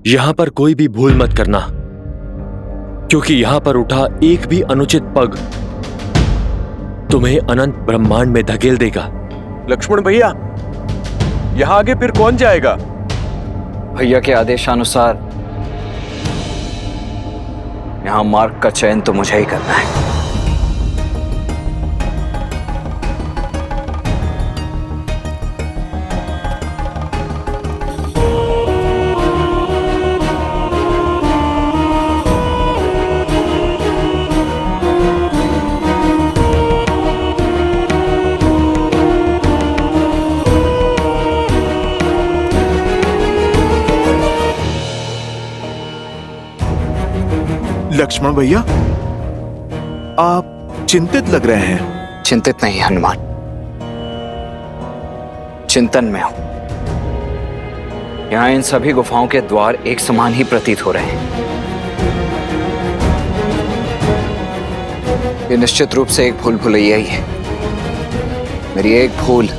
यहां पर कोई भी भूल मत करना, क्योंकि यहां पर उठा एक भी अनुचित पग तुम्हें अनंत ब्रह्मांड में धकेल देगा। लक्ष्मण भैया, यहां आगे फिर कौन जाएगा? भैया के आदेशानुसार यहां मार्ग का चयन तो मुझे ही करना है। लक्ष्मण भैया, आप चिंतित लग रहे हैं। चिंतित नहीं हनुमान, चिंतन में हूं। यहां इन सभी गुफाओं के द्वार एक समान ही प्रतीत हो रहे हैं। ये निश्चित रूप से एक भूल भुलैया ही है। मेरी एक भूल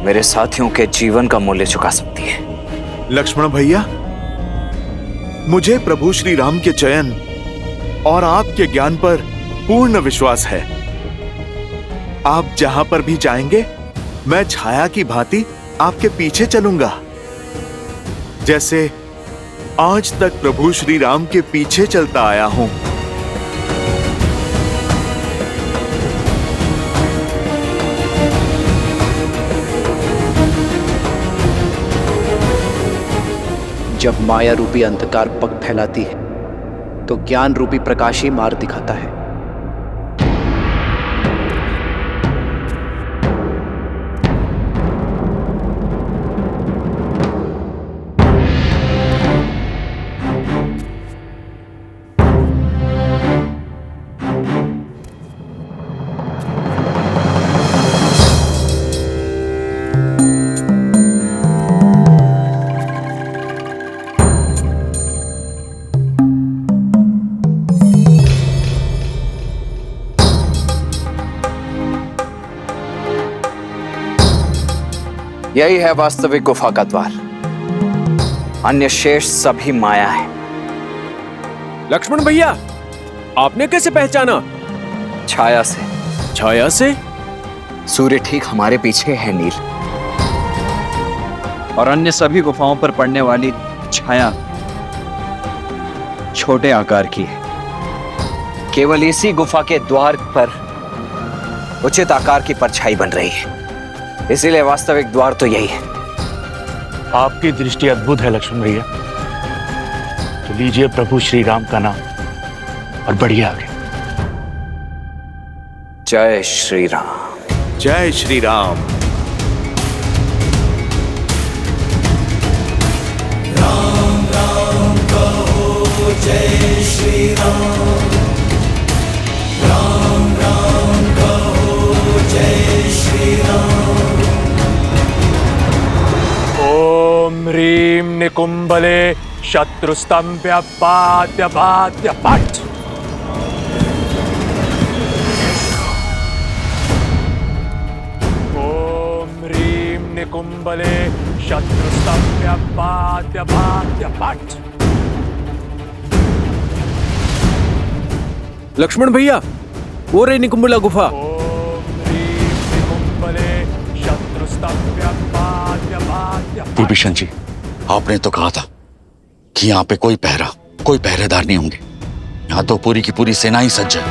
मेरे साथियों के जीवन का मूल्य चुका सकती है। लक्ष्मण भैया, मुझे प्रभु श्री राम के चयन और आपके ज्ञान पर पूर्ण विश्वास है। आप जहां पर भी जाएंगे, मैं छाया की भांति आपके पीछे चलूंगा, जैसे आज तक प्रभु श्री राम के पीछे चलता आया हूं। जब माया रूपी अंधकार पग फैलाती है तो ज्ञान रूपी प्रकाश ही मार्ग दिखाता है। यही है वास्तविक गुफा का द्वार, अन्य शेष सभी माया है। लक्ष्मण भैया, आपने कैसे पहचाना? छाया से। छाया से? सूर्य ठीक हमारे पीछे है नील, और अन्य सभी गुफाओं पर पड़ने वाली छाया छोटे आकार की है। केवल इसी गुफा के द्वार पर उचित आकार की परछाई बन रही है, इसीलिए वास्तविक द्वार तो यही है। आपकी दृष्टि अद्भुत है लक्ष्मण भैया। तो लीजिए प्रभु श्री राम का नाम और बढ़िए आगे। जय श्री राम। जय श्री राम। राम राम कहो जय श्री राम। राम राम कहो जय श्री राम। ओम ह्रीं निकुंभले शत्रुस्तंभ्य पाद्य पाद्य पट। ओम ह्रीं निकुंभले शत्रुस्तंभ्य पाद्य पाद्य पट। लक्ष्मण भैया, वो रे निकुंभला गुफा। ओम ह्रीं निकुंभले शत्रुस्तंभ्य पाद्य पाद्य पट। विभीषण जी, आपने तो कहा था कि यहाँ पे कोई पहरेदार नहीं होंगे। यहाँ तो पूरी की पूरी सेना ही सज्ज है।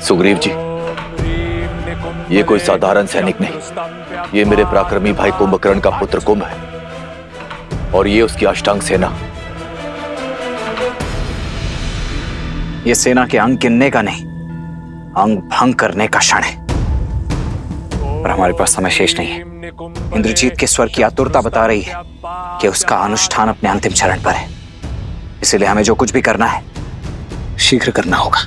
सुग्रीव जी, ये कोई साधारण सैनिक नहीं, ये मेरे पराक्रमी भाई कुंभकर्ण का पुत्र कुंभ है, और ये उसकी अष्टांग सेना। ये सेना के अंग गिनने का नहीं, अंग भंग करने का क्षण है, पर हमारे पास समय शेष नहीं है। इंद्रजीत के स्वर की आतुरता बता रही है कि उसका अनुष्ठान अपने अंतिम चरण पर है, इसलिए हमें जो कुछ भी करना है शीघ्र करना होगा।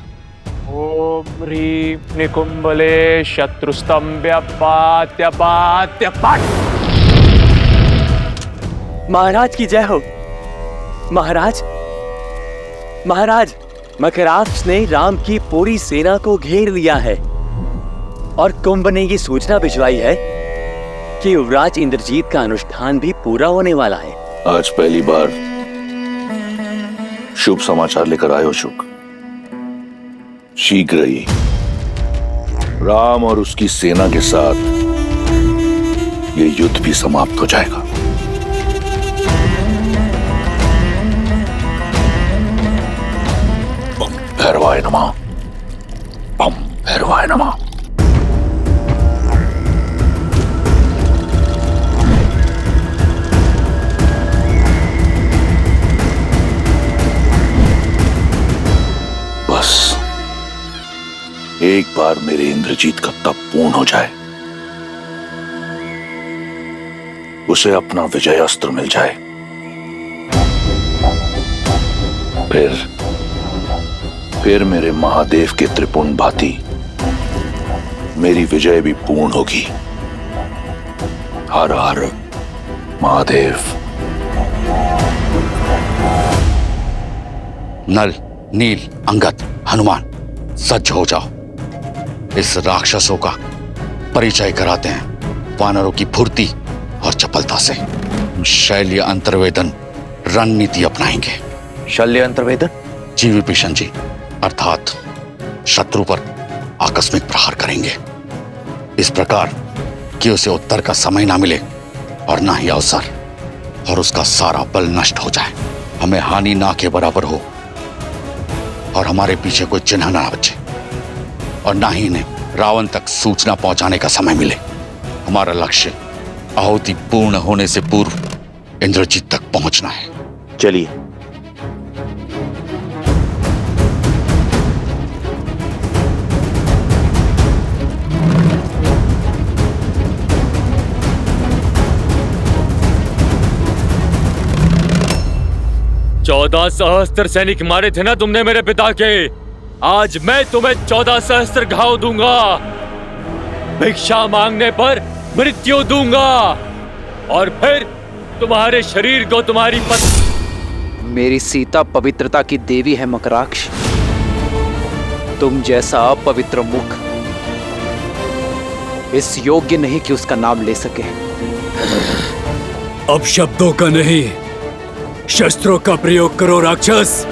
ओम ह्रीं निकुंभले शत्रुस्तंभ्य पाद्य पाद्य पट। महाराज की जय हो। महाराज, महाराज, मकराक्ष ने राम की पूरी सेना को घेर लिया है और कुंभ ने ये सूचना भिजवाई है कि युवराज इंद्रजीत का अनुष्ठान भी पूरा होने वाला है। आज पहली बार शुभ समाचार लेकर आए हो शुक। शीघ्र ही राम और उसकी सेना के साथ ये युद्ध भी समाप्त हो जाएगा। बम भैरवाय नमः, बम भैरवाय नमः। बस एक बार मेरे इंद्रजीत का तप पूर्ण हो जाए, उसे अपना विजय अस्त्र मिल जाए, फिर मेरे महादेव के त्रिपुंड भांति मेरी विजय भी पूर्ण होगी। हर हर महादेव। नल, नील, अंगद, हनुमान, सज्ज हो जाओ। इस राक्षसों का परिचय कराते हैं वानरों की फुर्ती और चपलता से। शैल्य अंतर्वेदन रणनीति अपनाएंगे। शल्य अंतर्वेदन? जी विभीषण जी, अर्थात शत्रु पर आकस्मिक प्रहार करेंगे, इस प्रकार कि उसे उत्तर का समय ना मिले और ना ही अवसर, और उसका सारा बल नष्ट हो जाए, हमें हानि ना के बराबर हो और हमारे पीछे कोई चिन्ह ना बचे, और ना ही इन्हें रावण तक सूचना पहुंचाने का समय मिले। हमारा लक्ष्य आहुति पूर्ण होने से पूर्व इंद्रजीत तक पहुंचना है। चलिए। चौदह सहस्त्र सैनिक मारे थे ना तुमने मेरे पिता के। आज मैं तुम्हें 14 सहस्त्र घाव दूंगा। भिक्षा मांगने पर मृत्यु दूंगा, और फिर तुम्हारे शरीर को तुम्हारी पत्नी। मेरी सीता पवित्रता की देवी है मकराक्ष। तुम जैसा अपवित्र मुख इस योग्य नहीं कि उसका नाम ले सके। अब शब्दों का नहीं, शस्त्रों का प्रयोग करो राक्षस।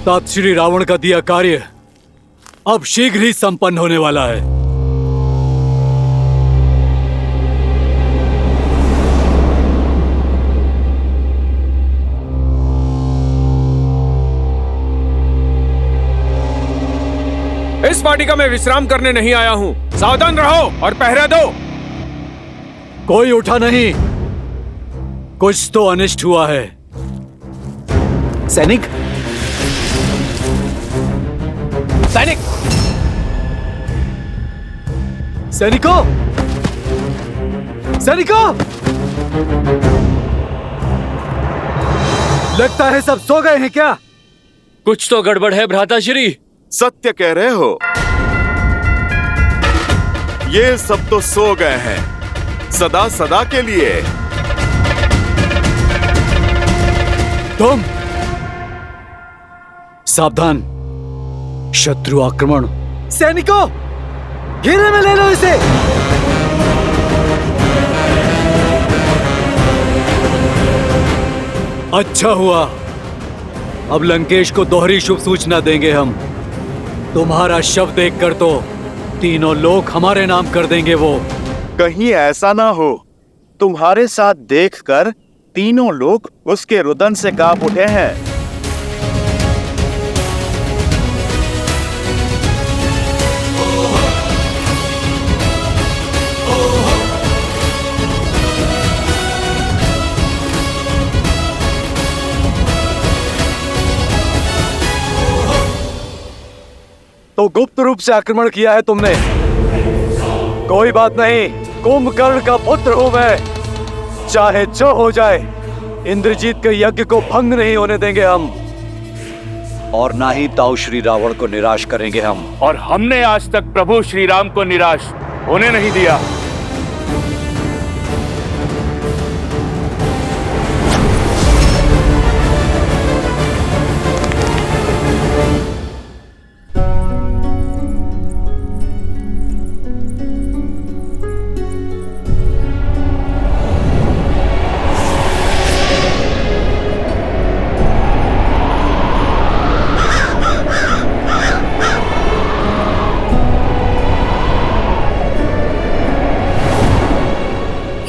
तात श्री रावण का दिया कार्य अब शीघ्र ही संपन्न होने वाला है। इस वाटिका में विश्राम करने नहीं आया हूं। सावधान रहो और पहरा दो। कोई उठा नहीं, कुछ तो अनिष्ट हुआ है। सैनिक, सैनिक, सैनिकों, सैनिकों! लगता है सब सो गए हैं क्या? कुछ तो गड़बड़ है भ्राताश्री। सत्य कह रहे हो। ये सब तो सो गए हैं सदा सदा के लिए। तुम सावधान, शत्रु आक्रमण। सैनिकों, घेरे में ले लो इसे। अच्छा हुआ, अब लंकेश को दोहरी शुभ सूचना देंगे हम। तुम्हारा शव देखकर तो तीनों लोग हमारे नाम कर देंगे। वो कहीं ऐसा ना हो तुम्हारे साथ देखकर तीनों लोग उसके रुदन से कांप उठे हैं। तो गुप्त रूप से आक्रमण किया है तुमने। कोई बात नहीं, कुंभकर्ण का पुत्र हूं मैं। चाहे जो हो जाए, इंद्रजीत के यज्ञ को भंग नहीं होने देंगे हम। और ना ही ताऊ श्री रावण को निराश करेंगे हम। और हमने आज तक प्रभु श्री राम को निराश होने नहीं दिया।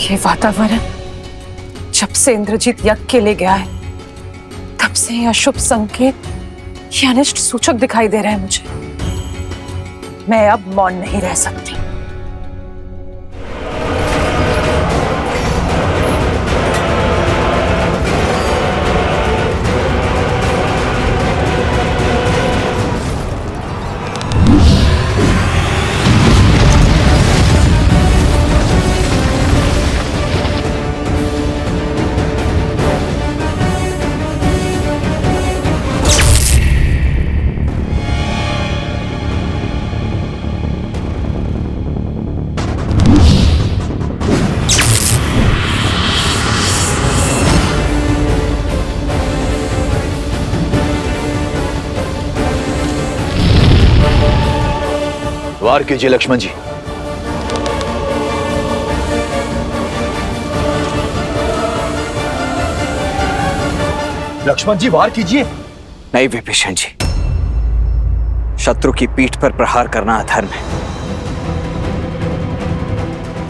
ये वातावरण जब से इंद्रजीत यज्ञ के लिए गया है, तब से ये अशुभ संकेत, ये अनिष्ट सूचक दिखाई दे रहे हैं मुझे। मैं अब मौन नहीं रह सकती। वार कीजिए लक्ष्मण जी। लक्ष्मण जी वार कीजिए। नहीं विभीषण जी, शत्रु की पीठ पर प्रहार करना अधर्म है।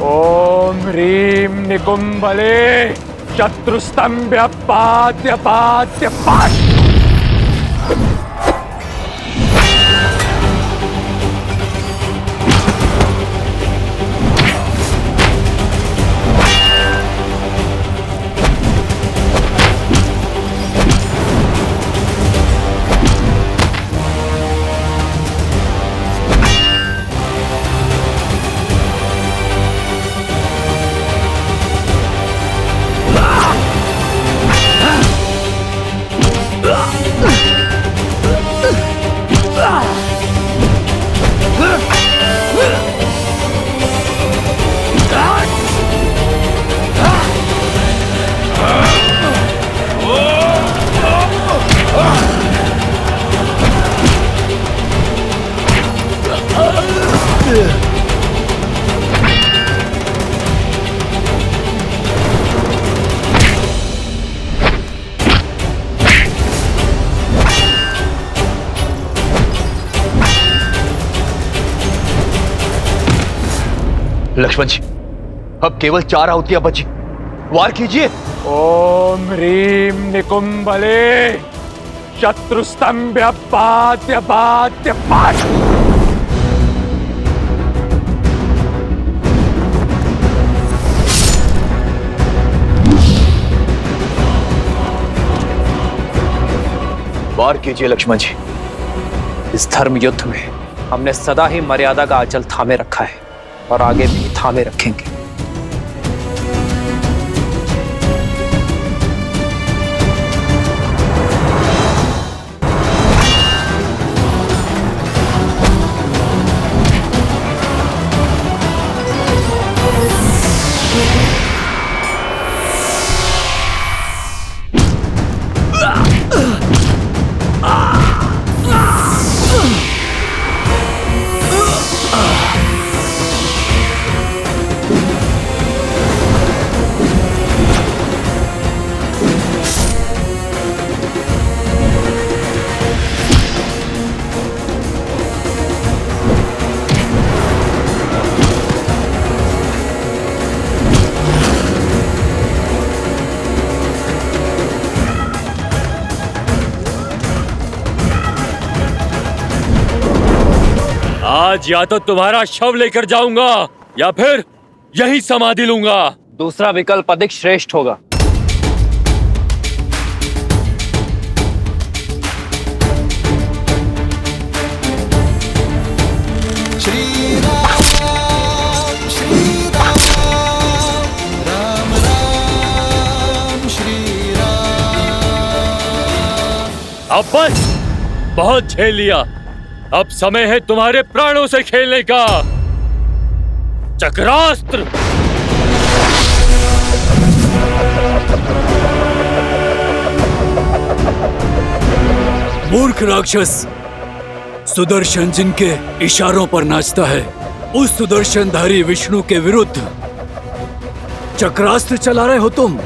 ओम ह्रीम निकुंभले शत्रुस्तंभ्य पाद्य पाद्य पाद्य। लक्ष्मण जी, अब केवल 4 आहुतियां बची, वार कीजिए। ओम ह्रीम निकुंभले शत्रुस्तंभ्य पात्य पात्य पाट। वार कीजिए लक्ष्मण जी। इस धर्म युद्ध में हमने सदा ही मर्यादा का आंचल थामे रखा है और आगे भी थामे रखेंगे। आज या तो तुम्हारा शव लेकर जाऊंगा या फिर यही समाधि लूंगा। दूसरा विकल्प अधिक श्रेष्ठ होगा। श्री राम राम राम श्री राम। अब बस, बहुत झेल लिया। अब समय है तुम्हारे प्राणों से खेलने का। चक्रास्त्र। मूर्ख राक्षस, सुदर्शन जिनके इशारों पर नाचता है, उस सुदर्शनधारी विष्णु के विरुद्ध चक्रास्त्र चला रहे हो तुम।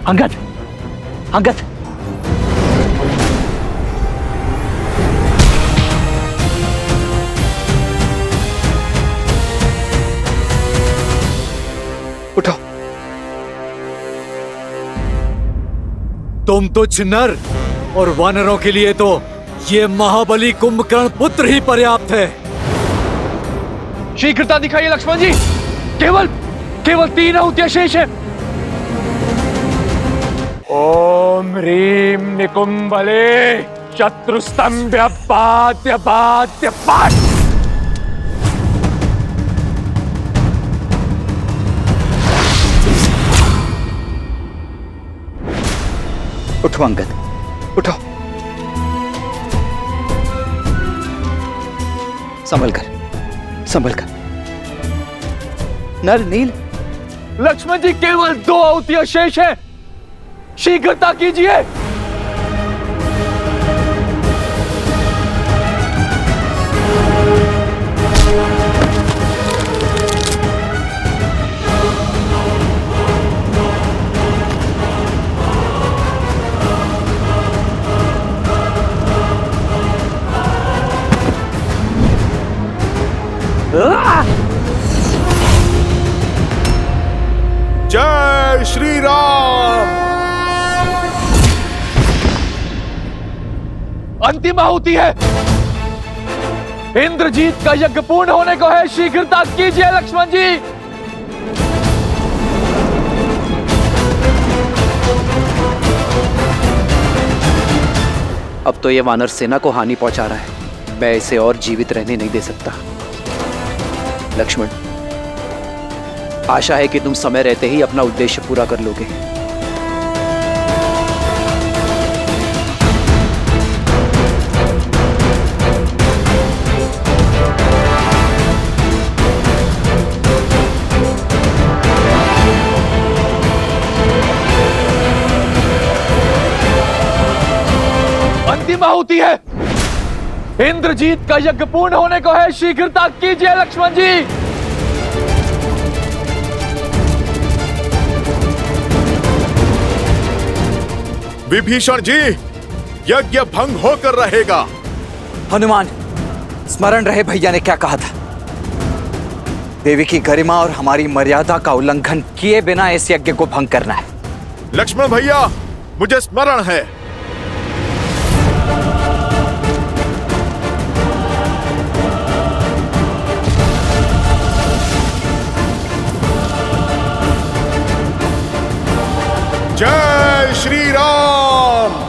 अंगद, अंगद, उठो। तुम तुच्छ नर और वानरों के लिए तो ये महाबली कुंभकर्ण पुत्र ही पर्याप्त है। शीघ्रता दिखाइए लक्ष्मण जी। केवल 3 आहुतियां शेष है। ओम ह्रीम निकुंभले शत्रुस्तंभ्य पात्य पात्य पाट। उठो अंगद, उठो। संभल कर, संभल कर। नर नील। लक्ष्मण जी, केवल 2 आहुतियां शेष है। शीघ्रता कीजिए। जय श्री राम। अंतिम आहुति है। इंद्रजीत का यज्ञ पूर्ण होने को है। शीघ्रता कीजिए लक्ष्मण जी। अब तो ये वानर सेना को हानि पहुंचा रहा है। मैं इसे और जीवित रहने नहीं दे सकता। लक्ष्मण, आशा है कि तुम समय रहते ही अपना उद्देश्य पूरा कर लोगे। अंतिम आहुति है। इंद्रजीत का यज्ञ पूर्ण होने को है। शीघ्रता कीजिए लक्ष्मण जी। विभीषण जी, यज्ञ भंग होकर रहेगा। हनुमान, स्मरण रहे भैया ने क्या कहा था। देवी की गरिमा और हमारी मर्यादा का उल्लंघन किए बिना इस यज्ञ को भंग करना है। लक्ष्मण भैया, मुझे स्मरण है। जय श्री राम।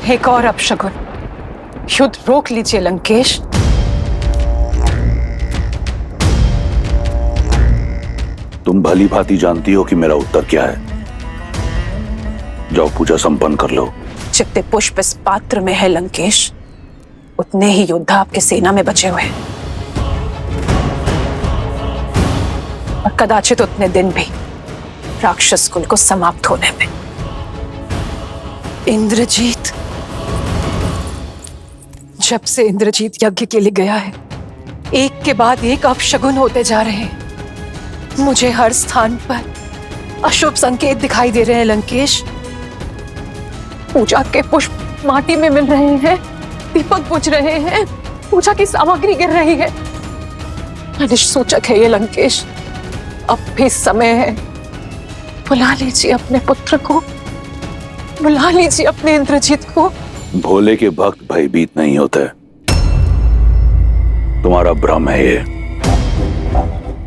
एक और अपशगुन। युद्ध रोक लीजिए लंकेश। तुम भली भांति जानती हो कि मेरा उत्तर क्या है। जाओ पूजा संपन्न कर लो। जितने पुष्प इस पात्र में है लंकेश, उतने ही योद्धा आपके सेना में बचे हुए हैं। और कदाचित उतने दिन भी राक्षस कुल को समाप्त होने में। इंद्रजीत, जब से इंद्रजीत यज्ञ के लिए गया है, एक के बाद एक अपशगुन होते जा रहे हैं। मुझे हर स्थान पर अशुभ संकेत दिखाई दे रहे हैं लंकेश। पूजा के पुष्प माटी में मिल रहे हैं, दीपक बुझ रहे हैं, पूजा की सामग्री गिर रही है। अनिष्ट सूचक है ये लंकेश। अब भी समय है। बुला लीजिए अपने पुत्र को, बुला लीजिए अपने इंद्रजीत को। भोले के भक्त भयभीत नहीं होते। तुम्हारा भ्रम है ये।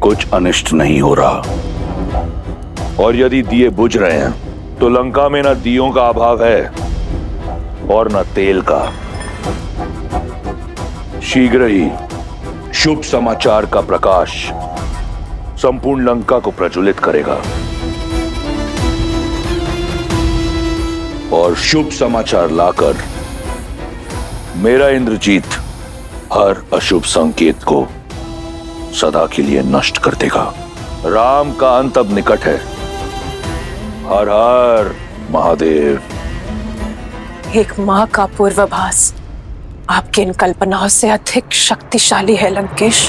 कुछ अनिष्ट नहीं हो रहा। और यदि दिए बुझ रहे हैं तो लंका में न दियों का अभाव है और न तेल का। शीघ्र ही शुभ समाचार का प्रकाश संपूर्ण लंका को प्रज्वलित करेगा। और शुभ समाचार लाकर मेरा इंद्रजीत हर अशुभ संकेत को सदा के लिए नष्ट कर देगा। राम का अंत अब निकट है। हर हर महादेव। एक मां का पूर्वाभास आपकी इन कल्पनाओं से अधिक शक्तिशाली है लंकेश।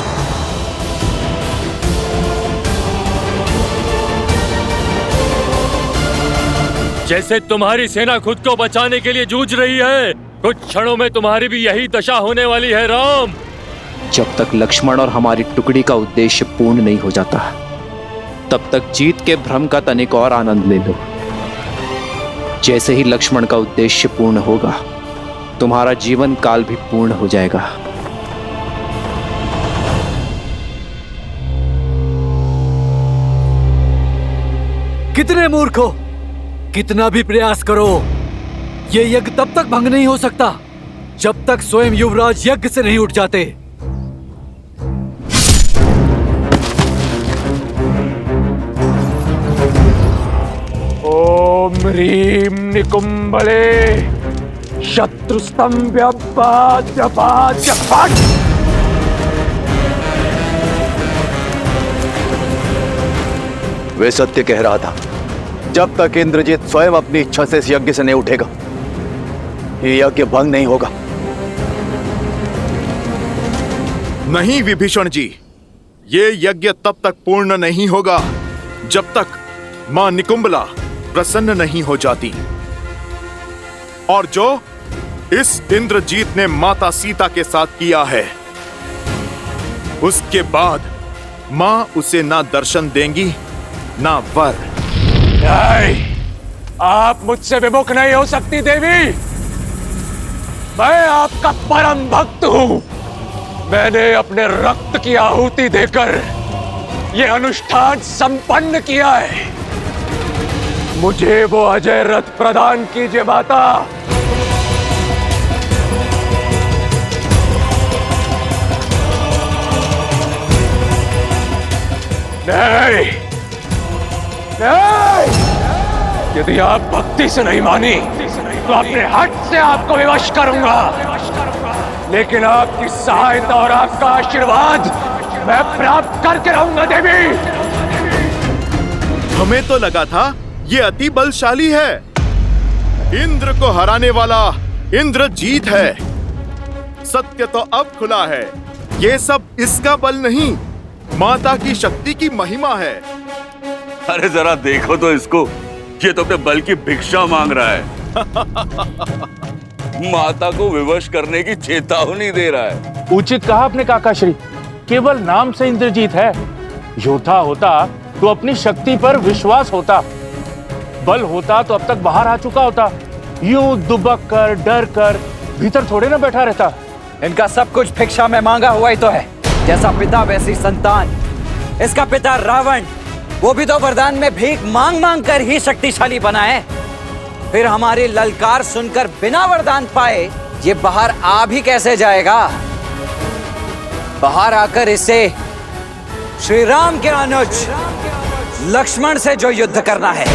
जैसे तुम्हारी सेना खुद को बचाने के लिए जूझ रही है, कुछ क्षणों में तुम्हारी भी यही दशा होने वाली है राम। जब तक लक्ष्मण और हमारी टुकड़ी का उद्देश्य पूर्ण नहीं हो जाता, तब तक जीत के भ्रम का तनिक और आनंद ले लो। जैसे ही लक्ष्मण का उद्देश्य पूर्ण होगा, तुम्हारा जीवन काल भी पूर्ण हो जाएगा। कितने मूर्ख हो! कितना भी प्रयास करो, ये यज्ञ तब तक भंग नहीं हो सकता जब तक स्वयं युवराज यज्ञ से नहीं उठ जाते। ओम ह्रीं निकुंभले शत्रुस्तंभ्य वे सत्य कह रहा था। जब तक इंद्रजीत स्वयं अपनी इच्छा से इस यज्ञ से नहीं उठेगा, ये यज्ञ भंग नहीं होगा। नहीं विभीषण जी, ये यज्ञ तब तक पूर्ण नहीं होगा जब तक मां निकुंभला प्रसन्न नहीं हो जाती। और जो इस इंद्रजीत ने माता सीता के साथ किया है, उसके बाद मां उसे ना दर्शन देंगी ना वर। नहीं, आप मुझसे विमुख नहीं हो सकती देवी। मैं आपका परम भक्त हूं। मैंने अपने रक्त की आहुति देकर यह अनुष्ठान संपन्न किया है। मुझे वो अजय रथ प्रदान कीजिए माता। नहीं, नहीं, यदि आप भक्ति से नहीं मानी तो अपने हट से आपको विवश करूंगा। लेकिन आपकी सहायता और आपका आशीर्वाद मैं प्राप्त करके रहूंगा देवी। हमें तो लगा था ये अति बलशाली है, इंद्र को हराने वाला इंद्रजीत है। सत्य तो अब खुला है, ये सब इसका बल नहीं, माता की शक्ति की महिमा है। अरे जरा देखो तो इसको, ये तो अपने बल की भिक्षा मांग रहा है। माता को विवश करने की चेतावनी दे रहा है। उचित कहा आपने काकाश्री, केवल नाम से इंद्रजीत है। योद्धा होता तो अपनी शक्ति पर विश्वास होता, बल होता तो अब तक बाहर आ चुका होता। यूं दुबक कर डर कर भीतर थोड़े ना बैठा रहता। इनका सब कुछ भिक्षा में मांगा हुआ ही तो है, जैसा पिता वैसी संतान। इसका पिता रावण, वो भी तो वरदान में भीख मांग मांग कर ही शक्तिशाली बना है। फिर हमारी ललकार सुनकर बिना वरदान पाए ये बाहर आ भी कैसे जाएगा? बाहर आकर इसे श्री राम के अनुज लक्ष्मण से जो युद्ध करना है।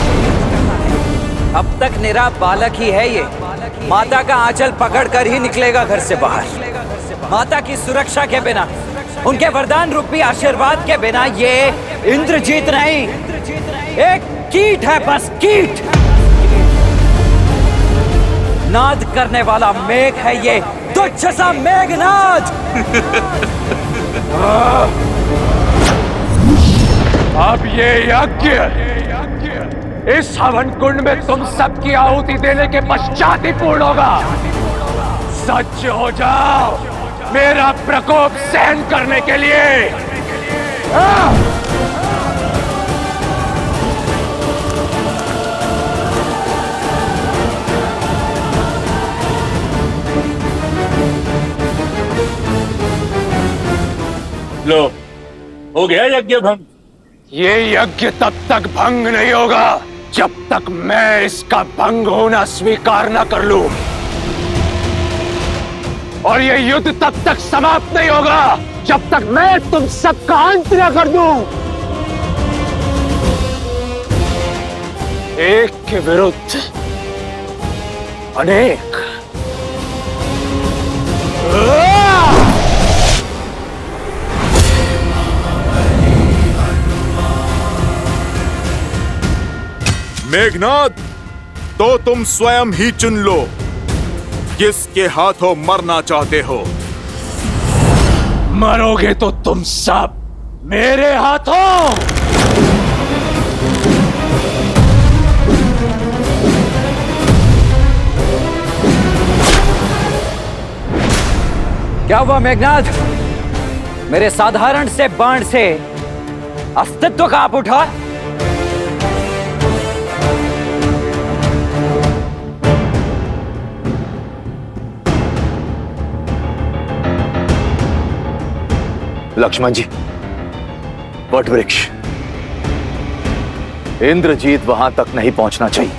अब तक निरा बालक ही है ये, माता का आंचल पकड़कर ही निकलेगा घर से बाहर। माता की सुरक्षा के बिना, उनके वरदान रूपी आशीर्वाद के बिना ये इंद्रजीत नहीं, एक कीट है, बस कीट। नाद करने वाला मेघ है ये, तुच्छ सा मेघनाद। अब ये यज्ञ इस हवन कुंड में तुम सबकी आहुति देने के पश्चात ही पूर्ण होगा। सच हो जाओ मेरा प्रकोप सहन करने के लिए। लो, हो गया यज्ञ भंग। ये यज्ञ तब तक भंग नहीं होगा जब तक मैं इसका भंग होना स्वीकार न कर लूं, और ये युद्ध तब तक समाप्त नहीं होगा जब तक मैं तुम सबका अंत न कर दूं। एक के विरुद्ध अनेक। मेघनाद, तो तुम स्वयं ही चुन लो किसके हाथों मरना चाहते हो। मरोगे तो तुम सब मेरे हाथों। क्या हुआ मेघनाद? मेरे साधारण से बाण से अस्तित्व कांप उठा। लक्ष्मण जी, वट वृक्ष, इंद्रजीत वहां तक नहीं पहुंचना चाहिए।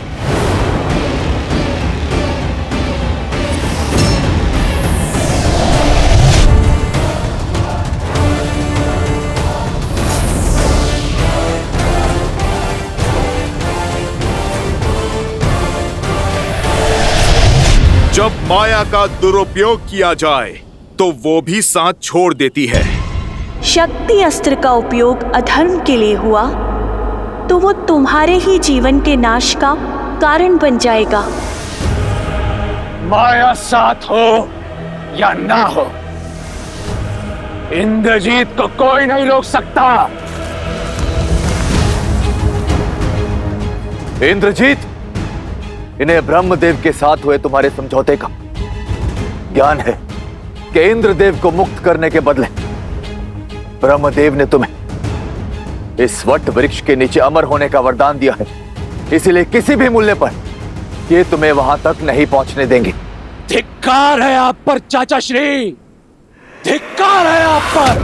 जब माया का दुरुपयोग किया जाए तो वो भी साथ छोड़ देती है। शक्ति अस्त्र का उपयोग अधर्म के लिए हुआ तो वो तुम्हारे ही जीवन के नाश का कारण बन जाएगा। माया साथ हो या ना हो, इंद्रजीत को कोई नहीं रोक सकता। इंद्रजीत, इन्हें ब्रह्मदेव के साथ हुए तुम्हारे समझौते का ज्ञान है कि इंद्रदेव को मुक्त करने के बदले ब्रह्मदेव ने तुम्हें इस वट वृक्ष के नीचे अमर होने का वरदान दिया है। इसलिए किसी भी मूल्य पर ये तुम्हें वहां तक नहीं पहुंचने देंगे। धिक्कार है आप पर चाचा श्री, धिक्कार है आप पर।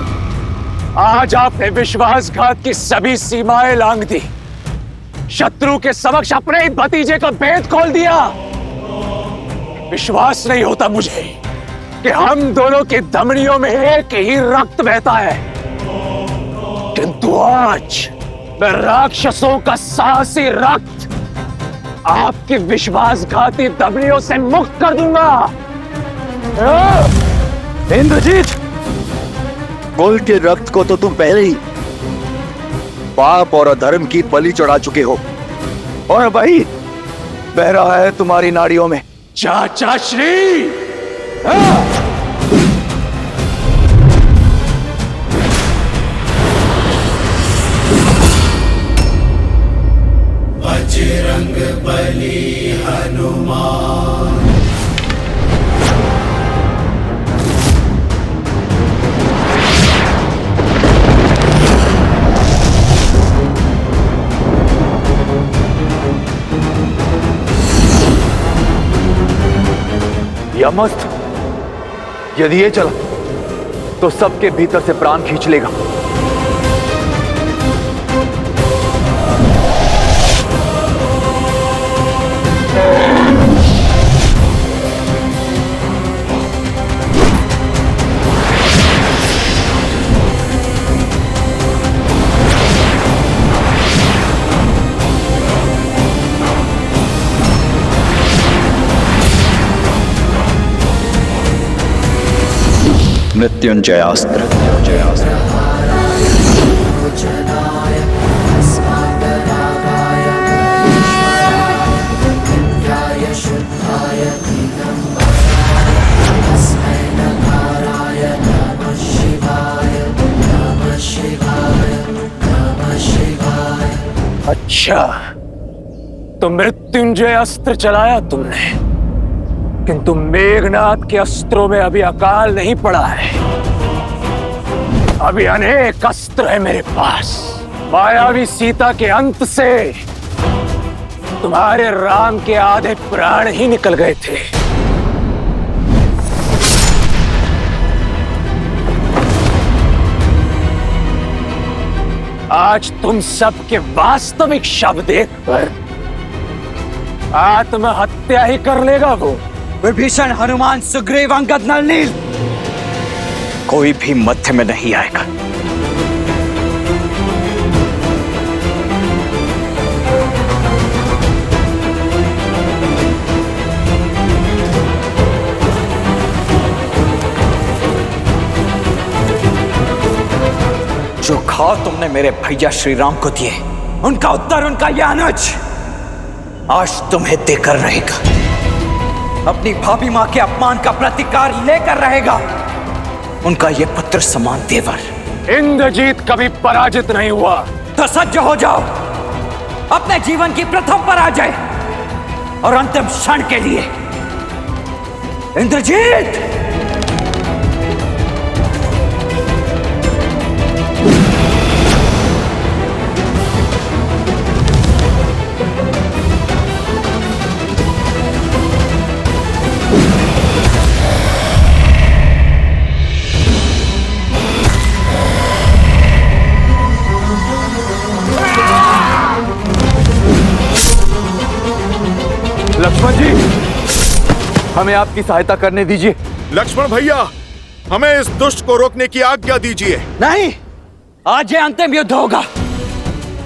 आज आपने विश्वासघात की सभी सीमाएं लांघ दी, शत्रु के समक्ष अपने ही भतीजे का भेद खोल दिया। विश्वास नहीं होता मुझे कि हम दोनों की धमनियों में एक ही रक्त बहता है, किंतु आज मैं राक्षसों का साहसी रक्त आपकी विश्वासघाती धमनियों से मुक्त कर दूंगा। इंद्रजीत, कुल के रक्त को तो तुम पहले ही पाप और अधर्म की बलि चढ़ा चुके हो, और भाई बह रहा है तुम्हारी नाड़ियों में। चाचा श्री, बजरंग बली हनुमान। यमस्त, यदि ये चला तो सबके भीतर से प्राण खींच लेगा। मृत्युंजयास्त्र। अच्छा, तो मृत्युंजय अस्त्र चलाया तुमने, किंतु मेघनाथ के अस्त्रों में अभी अकाल नहीं पड़ा है। अभी अनेक अस्त्र है मेरे पास। मायावी सीता के अंत से तुम्हारे राम के आधे प्राण ही निकल गए थे। आज तुम सबके वास्तविक शव देखकर आत्महत्या ही कर लेगा वो। विभीषण, हनुमान, सुग्रीव, अंगद, नल, नील, कोई भी मध्य में नहीं आएगा। जो घाव तुमने मेरे भैया श्री राम को दिए, उनका उत्तर उनका यह अनुज आज तुम्हें देकर रहेगा। अपनी भाभी मां के अपमान का प्रतिकार लेकर रहेगा उनका ये पुत्र समान देवर। इंद्रजीत कभी पराजित नहीं हुआ। तो सज्ज हो जाओ अपने जीवन की प्रथम पराजय और अंतिम क्षण के लिए। इंद्रजीत, लक्ष्मण जी, हमें आपकी सहायता करने दीजिए। लक्ष्मण भैया, हमें इस दुष्ट को रोकने की आज्ञा दीजिए। नहीं, आज ये अंतिम युद्ध होगा,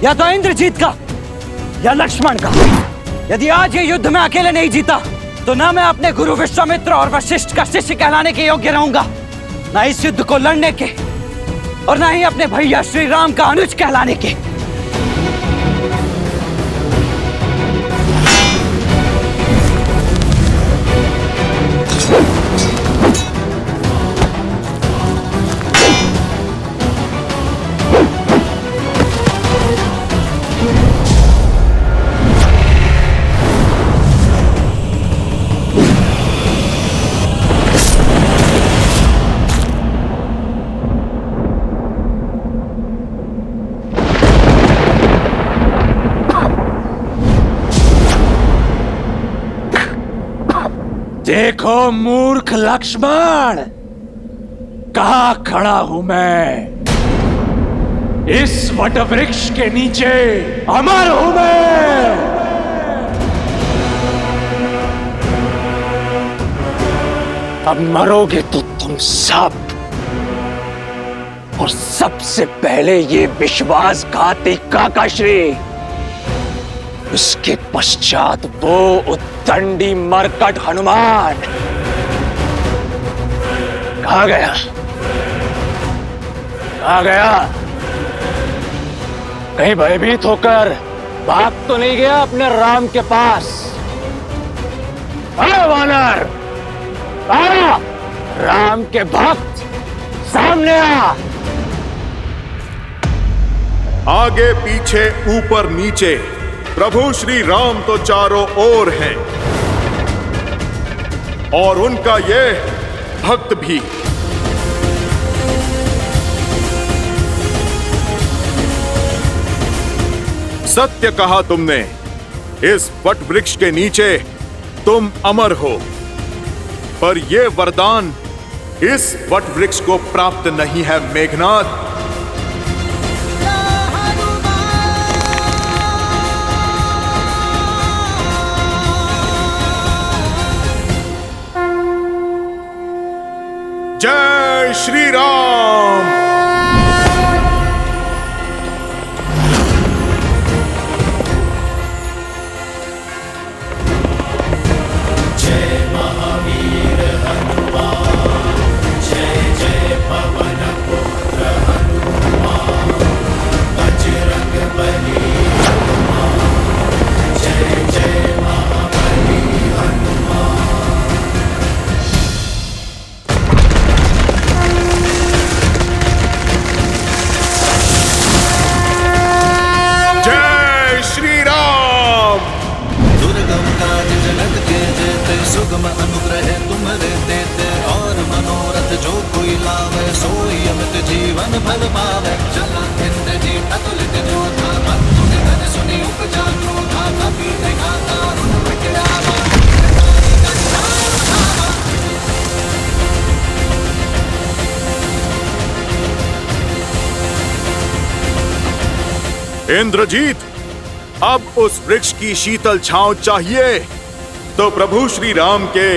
या तो इंद्रजीत का या लक्ष्मण का। यदि आज ये युद्ध में अकेले नहीं जीता तो ना मैं अपने गुरु विश्वामित्र और वशिष्ठ का शिष्य कहलाने के योग्य रहूंगा, ना इस युद्ध को लड़ने के, और ना ही अपने भैया श्री राम का अनुज कहलाने के। देखो मूर्ख लक्ष्मण, कहाँ खड़ा हूं मैं? इस वटवृक्ष के नीचे अमर हूं मैं। अब मरोगे तो तुम सब, और सबसे पहले ये विश्वासघाती काकाश्री, उसके पश्चात वो उद्दंडी मरकट हनुमान। कहाँ गया? कहाँ गया? कहीं भयभीत होकर भाग तो नहीं गया अपने राम के पास? अरे वानर, आ! राम के भक्त सामने आ! आगे पीछे ऊपर नीचे प्रभु श्री राम तो चारों ओर हैं, और उनका ये भक्त भी। सत्य कहा तुमने, इस वट वृक्ष के नीचे तुम अमर हो, पर यह वरदान इस वट वृक्ष को प्राप्त नहीं है मेघनाथ। जय श्री राम। जय महावीर हनुमान, जय जय पवन पुत्र हनुमान, बजरंग बली हनुमान, जय जय महाबली हनुमान। जय श्री राम। दुर्गम काज जगत के जेते, सुगम अनुग्रह तुम्हारे देते, और मनोरथ जो कोई लावे, सोई अमित जीवन फल पावे। चला इंद्रजीत अतुलित जोधा, भक्तों के धन सुनी उपजा क्रोधा, कपि दिखाता रुन मिटावा। इंद्रजीत, अब उस वृक्ष की शीतल छांव चाहिए तो प्रभु श्री राम के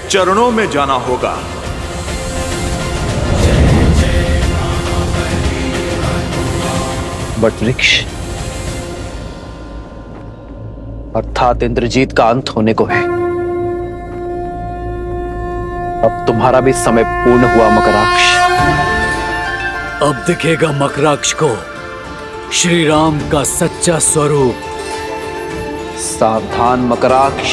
चरणों में जाना होगा। वट वृक्ष अर्थात इंद्रजीत का अंत होने को है। अब तुम्हारा भी समय पूर्ण हुआ मकराक्ष। अब दिखेगा मकराक्ष को श्री राम का सच्चा स्वरूप। सावधान मकराक्ष।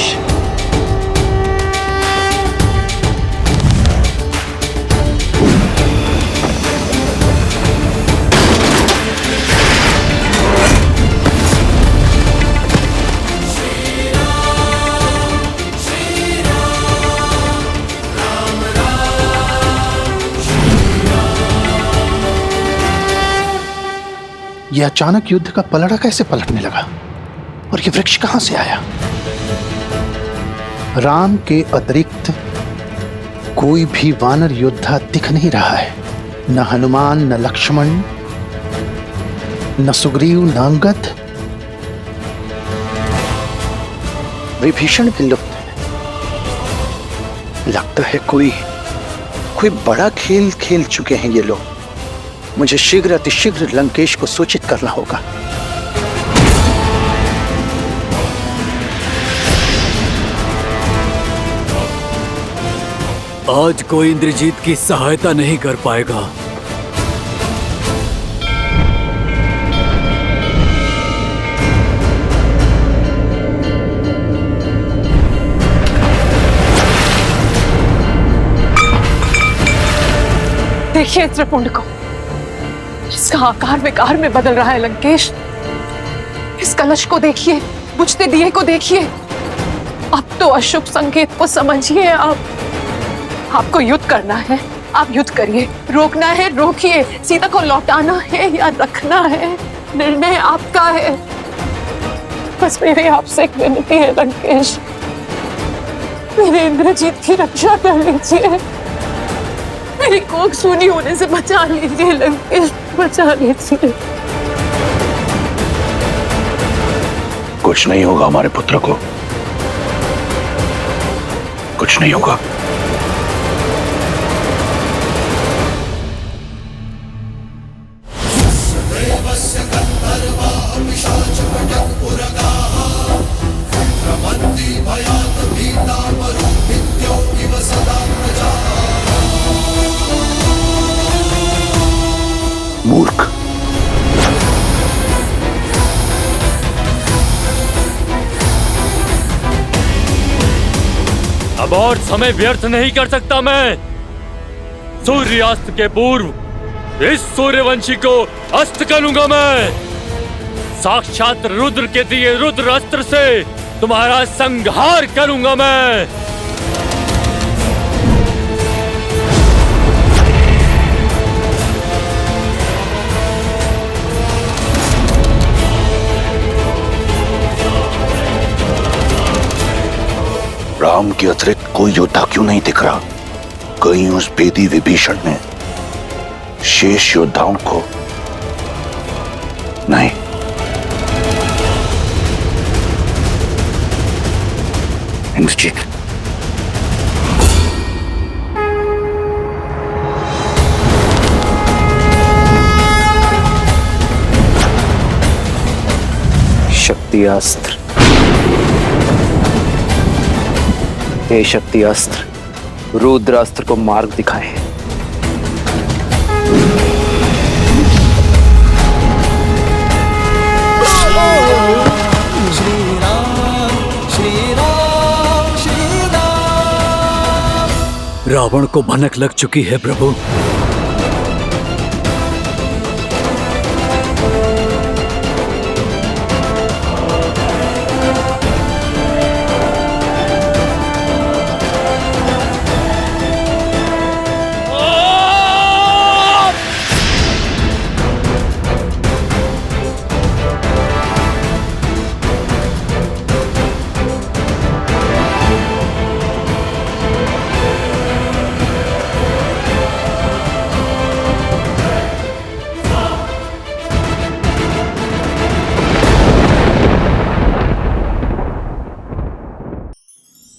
यह अचानक युद्ध का पलड़ा कैसे पलटने लगा, और यह वृक्ष कहां से आया? राम के अतिरिक्त कोई भी वानर योद्धा दिख नहीं रहा है। न हनुमान, न लक्ष्मण, न सुग्रीव, न अंगद। विभीषण भी लुप्त है। लगता है कोई बड़ा खेल खेल चुके हैं ये लोग। मुझे शीघ्र अतिशीघ्र लंकेश को सूचित करना होगा। आज कोई इंद्रजीत की सहायता नहीं कर पाएगा। देखिए त्रिपुंड को, इसका आकार विकार में बदल रहा है लंकेश। इस कलश को देखिए, बुझते दिए को देखिए। अब तो अशुभ संकेत को समझिए। आपको युद्ध करना है, आप युद्ध करिए। रोकना है रोकिए, सीता को लौटाना है या रखना है, निर्णय आपका है। बस मेरी आपसे एक विनती है लंकेश, मेरे इंद्रजीत की रक्षा कर लीजिए, मेरी कोख सूनी होने से बचा लीजिए लंकेश, बचा लीजिए। कुछ नहीं होगा हमारे पुत्र को, कुछ नहीं होगा। मूर्ख, अब और समय व्यर्थ नहीं कर सकता मैं। सूर्यास्त के पूर्व इस सूर्यवंशी को अस्त करूंगा मैं। साक्षात रुद्र के दिए रुद्र अस्त्र से तुम्हारा संहार करूंगा मैं। राम के अतिरिक्त कोई योद्धा क्यों नहीं दिख रहा? कहीं उस बेदी विभीषण ने शेष योद्धाओं को नहीं। इंद्रजीत, शक्ति अस्त्र, हे शक्ति अस्त्र, रुद्र अस्त्र को मार्ग दिखाए। रावण को भनक लग चुकी है प्रभु।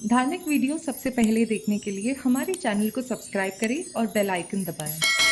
धार्मिक वीडियो सबसे पहले देखने के लिए हमारे चैनल को सब्सक्राइब करें और बेल आइकन दबाएं।